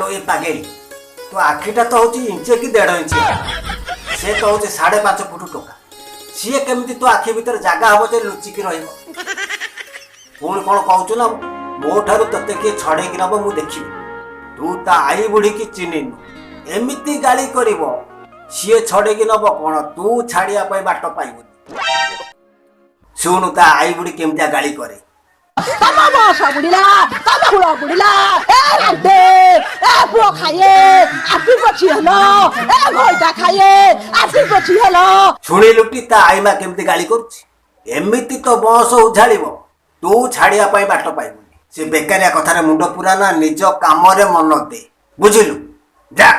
ये पागेली तो आखिटा तो हूँ इंचे कि 1.5 इंच से तो हूँ 5.5 फुट टोका सी केमती तो आखि भीतर जगह हम जे लुचिकी पुणी कौन कहूँ ना मो ठार ते किए छड़े नब मु देखी तू ता आई बुढ़ी की चिन्हनु एमती गाली कर सी छड़े नब कौन तू छाड़िया बाट पाइबु शुणु ता आई बुढ़ी केमतिया गाली करे बुढ़िला फूल बुढ़िला पुओ खाइए आखि पछी हलो घोटा खाइए आखि पछी हलो शुणी लुटी ता आई मा केमती गाली करुछि एमिति तो बस उझाड़िबो तू छाड़िया बाट पाइबुनी से बेकारिया कथार मुंड पुराना निज काम मन दे बुझिलु जा।